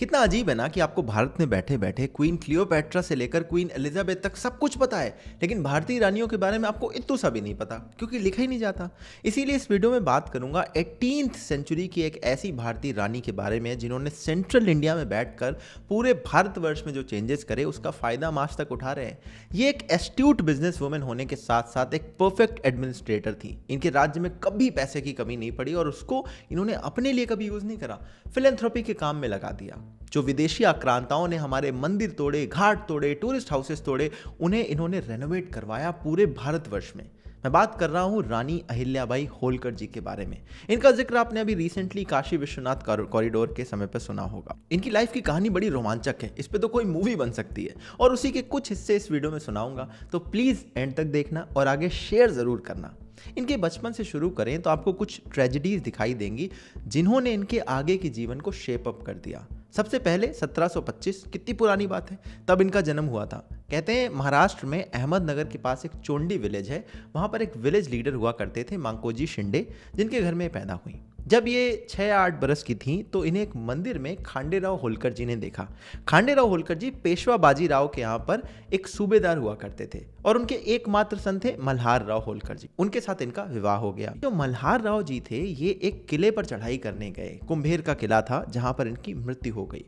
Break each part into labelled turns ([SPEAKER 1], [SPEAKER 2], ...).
[SPEAKER 1] कितना अजीब है ना कि आपको भारत में बैठे बैठे क्वीन क्लियोपैट्रा से लेकर क्वीन एलिजाबेथ तक सब कुछ पता है, लेकिन भारतीय रानियों के बारे में आपको इतना सा भी नहीं पता क्योंकि लिखा ही नहीं जाता। इसीलिए इस वीडियो में बात करूंगा 18th सेंचुरी की एक ऐसी भारतीय रानी के बारे में जिन्होंने सेंट्रल इंडिया में बैठकर पूरे भारतवर्ष में जो चेंजेस करे उसका फायदा हम आज तक उठा रहे हैं। ये एक एस्ट्यूट बिजनेस वुमेन होने के साथ साथ एक परफेक्ट एडमिनिस्ट्रेटर थी। इनके राज्य में कभी पैसे की कमी नहीं पड़ी और उसको इन्होंने अपने लिए कभी यूज नहीं करा, फिलैंथ्रोपी के काम में लगा दिया। जो विदेशी आक्रांताओं ने हमारे मंदिर तोड़े, घाट तोड़े, टूरिस्ट हाउसेस तोड़े, उन्हें इन्होंने रेनोवेट करवाया पूरे भारतवर्ष में। मैं बात कर रहा हूं रानी अहिल्याबाई होलकर जी के बारे में। इनका जिक्र आपने अभी रिसेंटली काशी विश्वनाथ कॉरिडोर के समय पर सुना होगा। इनकी लाइफ की कहानी बड़ी रोमांचक है, इस पे तो कोई मूवी बन सकती है और उसी के कुछ हिस्से इस वीडियो में सुनाऊंगा, तो प्लीज एंड तक देखना और आगे शेयर जरूर करना। इनके बचपन से शुरू करें तो आपको कुछ ट्रेजेडीज दिखाई देंगी जिन्होंने इनके आगे के जीवन को शेप अप कर दिया। सबसे पहले 1725, कितनी पुरानी बात है, तब इनका जन्म हुआ था। कहते हैं महाराष्ट्र में अहमदनगर के पास एक चोंडी विलेज है, वहाँ पर एक विलेज लीडर हुआ करते थे मांकोजी शिंदे, जिनके घर में पैदा हुई। जब ये 6-8 बरस की थी तो इन्हें एक मंदिर में खांडेराव होलकर जी ने देखा। खांडेराव होलकर जी पेशवा बाजीराव के यहाँ पर एक सूबेदार हुआ करते थे और उनके एकमात्र सन थे मल्हार राव होलकर जी। उनके साथ इनका विवाह हो गया। जो मल्हार राव जी थे ये एक किले पर चढ़ाई करने गए, कुंभेर का किला था जहाँ पर इनकी मृत्यु हो गई।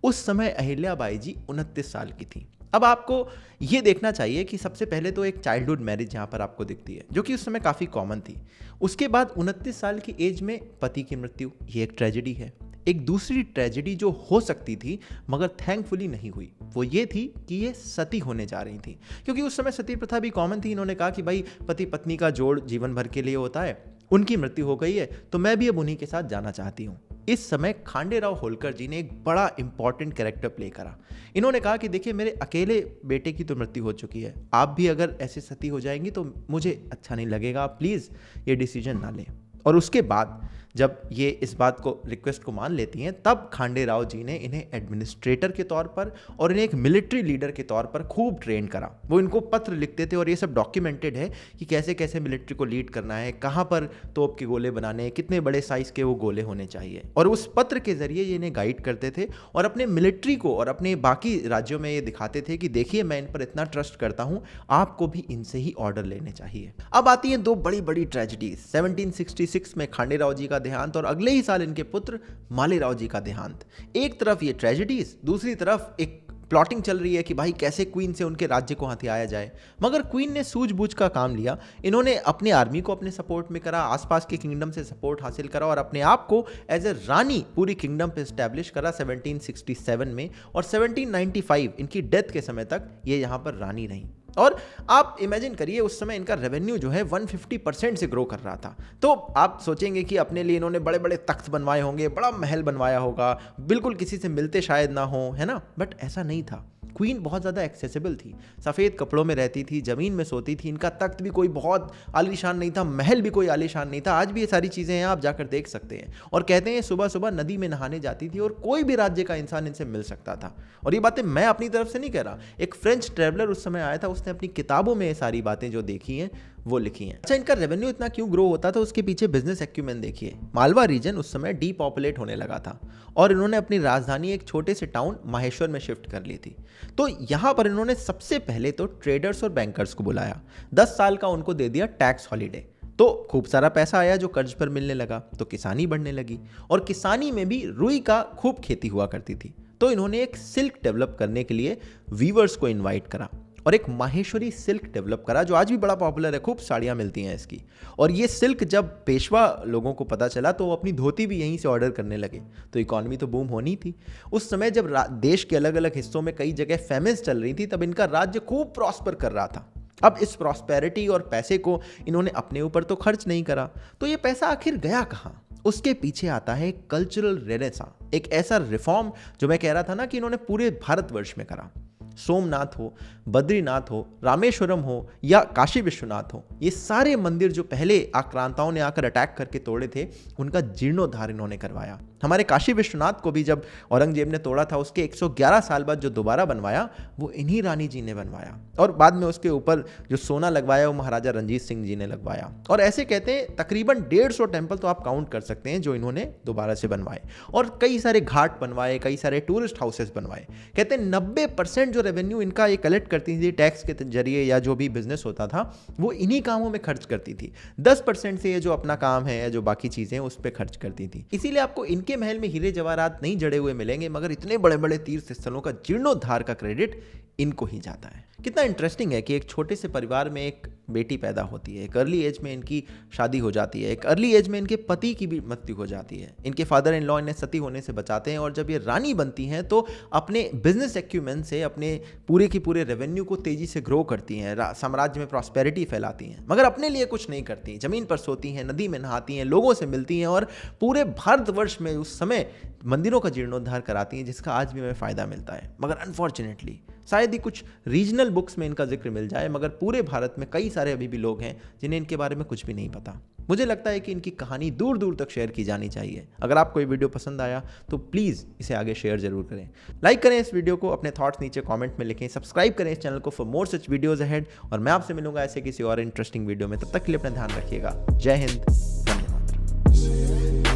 [SPEAKER 1] उस समय अहिल्याबाई जी 29 साल की थी। अब आपको ये देखना चाहिए कि सबसे पहले तो एक चाइल्डहुड मैरिज यहाँ पर आपको दिखती है जो कि उस समय काफ़ी कॉमन थी। उसके बाद 29 साल की एज में पति की मृत्यु, ये एक ट्रेजेडी है। एक दूसरी ट्रेजेडी जो हो सकती थी मगर थैंकफुली नहीं हुई, वो ये थी कि ये सती होने जा रही थी, क्योंकि उस समय सती प्रथा भी कॉमन थी। इन्होंने कहा कि भाई पति पत्नी का जोड़ जीवन भर के लिए होता है, उनकी मृत्यु हो गई है तो मैं भी अब उन्हीं के साथ जाना चाहती हूँ। इस समय खांडेराव होलकर जी ने एक बड़ा इंपॉर्टेंट कैरेक्टर प्ले करा। इन्होंने कहा कि देखिए मेरे अकेले बेटे की तो मृत्यु हो चुकी है, आप भी अगर ऐसे सती हो जाएंगी तो मुझे अच्छा नहीं लगेगा, आप प्लीज़ ये डिसीजन ना लें। और उसके बाद जब ये इस बात को रिक्वेस्ट को मान लेती हैं तब खांडेराव जी ने इन्हें एडमिनिस्ट्रेटर के तौर पर और इन्हें एक मिलिट्री लीडर के तौर पर खूब ट्रेन करा। वो इनको पत्र लिखते थे और ये सब डॉक्यूमेंटेड है कि कैसे कैसे मिलिट्री को लीड करना है, कहाँ पर तोप के गोले बनाने हैं, कितने बड़े साइज के वो गोले होने चाहिए। और उस पत्र के जरिए ये इन्हें गाइड करते थे और अपने मिलिट्री को और अपने बाकी राज्यों में ये दिखाते थे कि देखिए मैं इन पर इतना ट्रस्ट करता हूँ, आपको भी इनसे ही ऑर्डर लेने चाहिए। अब आती हैं दो बड़ी बड़ी ट्रेजिडीज। 1766 में खांडेराव जी का देहांत और अगले ही साल इनके पुत्र मालेराव जी का देहांत। एक तरफ ये ट्रेजेडीज, दूसरी तरफ एक प्लॉटिंग चल रही है कि भाई कैसे क्वीन से उनके राज्य को हथियाया जाए। मगर क्वीन ने सूझबूझ का काम लिया। इन्होंने अपनी आर्मी को अपने सपोर्ट में करा, आसपास के किंगडम से सपोर्ट हासिल करा और अपने आप को एज ए रानी पूरी किंगडम पे स्टैब्लिश करा 1767 में। और 1795 इनकी डेथ के समय तक ये यहाँ पर रानी रही। और आप इमेजिन करिए उस समय इनका रेवेन्यू जो है 150% से ग्रो कर रहा था। तो आप सोचेंगे कि अपने लिए इन्होंने बड़े बड़े तख्त बनवाए होंगे, बड़ा महल बनवाया होगा, बिल्कुल किसी से मिलते शायद ना हो, है ना। बट ऐसा नहीं था। क्वीन बहुत ज़्यादा एक्सेसिबल थी, सफ़ेद कपड़ों में रहती थी, ज़मीन में सोती थी। इनका तख्त भी कोई बहुत आलीशान नहीं था, महल भी कोई आलीशान नहीं था। आज भी ये सारी चीज़ें हैं, आप जाकर देख सकते हैं। और कहते हैं सुबह सुबह नदी में नहाने जाती थी और कोई भी राज्य का इंसान इनसे मिल सकता था। और ये बातें मैं अपनी तरफ से नहीं कह रहा, एक फ्रेंच ट्रैवलर उस समय आया था, उसने अपनी किताबों में ये सारी बातें जो देखी हैं वो लिखी हैं। अच्छा, इनका रेवेन्यू इतना क्यों ग्रो होता था, उसके पीछे बिजनेस एक्यूमेन देखिए। मालवा रीजन उस समय डीपॉपुलेट होने लगा था और इन्होंने अपनी राजधानी एक छोटे से टाउन माहेश्वर में शिफ्ट कर ली थी। तो यहाँ पर इन्होंने सबसे पहले तो ट्रेडर्स और बैंकर्स को बुलाया। 10 साल का उनको दे दिया टैक्स हॉलीडे। तो खूब सारा पैसा आया जो कर्ज पर मिलने लगा, तो किसानी बढ़ने लगी। और किसानी में भी रुई का खूब खेती हुआ करती थी। तो इन्होंने एक सिल्क डेवलप करने के लिए वीवर्स को इन्वाइट करा और एक माहेश्वरी सिल्क डेवलप करा जो आज भी बड़ा पॉपुलर है, खूब साड़ियाँ मिलती हैं इसकी। और ये सिल्क जब पेशवा लोगों को पता चला तो वो अपनी धोती भी यहीं से ऑर्डर करने लगे, तो इकॉनमी तो बूम होनी थी। उस समय जब देश के अलग अलग हिस्सों में कई जगह फेमिन्स चल रही थी तब इनका राज्य खूब प्रॉस्पर कर रहा था। अब इस प्रॉस्पेरिटी और पैसे को इन्होंने अपने ऊपर तो खर्च नहीं करा, तो ये पैसा आखिर गया कहाँ। उसके पीछे आता है कल्चरल रेनेसां, एक ऐसा रिफॉर्म जो मैं कह रहा था ना कि इन्होंने पूरे भारतवर्ष में करा। सोमनाथ हो, बद्रीनाथ हो, रामेश्वरम हो या काशी विश्वनाथ हो, ये सारे मंदिर जो पहले आक्रांताओं ने आकर अटैक करके तोड़े थे, उनका जीर्णोद्धार इन्होंने करवाया। हमारे काशी विश्वनाथ को भी जब औरंगजेब ने तोड़ा था, उसके 111 साल बाद जो दोबारा बनवाया वो इन्हीं रानी जी ने बनवाया, और बाद में उसके ऊपर जो सोना लगवाया वो महाराजा रंजीत सिंह जी ने लगवाया। और ऐसे कहते हैं तकरीबन 150 टेम्पल तो आप काउंट कर सकते हैं जो इन्होंने दोबारा से बनवाए, और कई सारे घाट बनवाए, कई सारे टूरिस्ट हाउसेस बनवाए। कहते हैं 90% जो रेवेन्यू इनका ये कलेक्ट करती थी टैक्स के जरिए या जो भी बिजनेस होता था वो इन्हीं कामों में खर्च करती थी। 10% से ये जो अपना काम है या जो बाकी चीजें उस पर खर्च करती थी। इसीलिए आपको इनके महल में हीरे जवाहरात नहीं जड़े हुए मिलेंगे, मगर इतने बड़े बड़े तीर्थ स्थलों का जीर्णोद्धार का क्रेडिट इनको ही जाता है। कितना इंटरेस्टिंग है कि एक छोटे से परिवार में एक बेटी पैदा होती है, एक अर्ली एज में इनकी शादी हो जाती है, एक अर्ली एज में इनके पति की भी मृत्यु हो जाती है, इनके फादर इन लॉ इन्हें सती होने से बचाते हैं, और जब ये रानी बनती हैं तो अपने बिजनेस एक्यूमेंट से अपने पूरे की पूरे रेवेन्यू को तेजी से ग्रो करती हैं, साम्राज्य में प्रॉस्पेरिटी फैलाती हैं, मगर अपने लिए कुछ नहीं करती। जमीन पर सोती हैं, नदी में नहाती हैं, लोगों से मिलती हैं, और पूरे भारतवर्ष में उस समय मंदिरों का जीर्णोद्धार कराती हैं, जिसका आज भी हमें फ़ायदा मिलता है। मगर अनफॉर्चुनेटली शायद ही कुछ रीजनल बुक्स में इनका जिक्र मिल जाए, मगर पूरे भारत में कई सारे अभी भी लोग हैं जिन्हें इनके बारे में कुछ भी नहीं पता। मुझे लगता है कि इनकी कहानी दूर दूर तक शेयर की जानी चाहिए। अगर आपको ये वीडियो पसंद आया तो प्लीज़ इसे आगे शेयर जरूर करें, लाइक करें इस वीडियो को, अपने थॉट्स नीचे कमेंट में लिखें, सब्सक्राइब करें इस चैनल को for more such videos ahead, और मैं आपसे मिलूंगा ऐसे किसी और इंटरेस्टिंग वीडियो में। तब तक के लिए अपना ध्यान रखिएगा। जय हिंद, वंदे मातरम।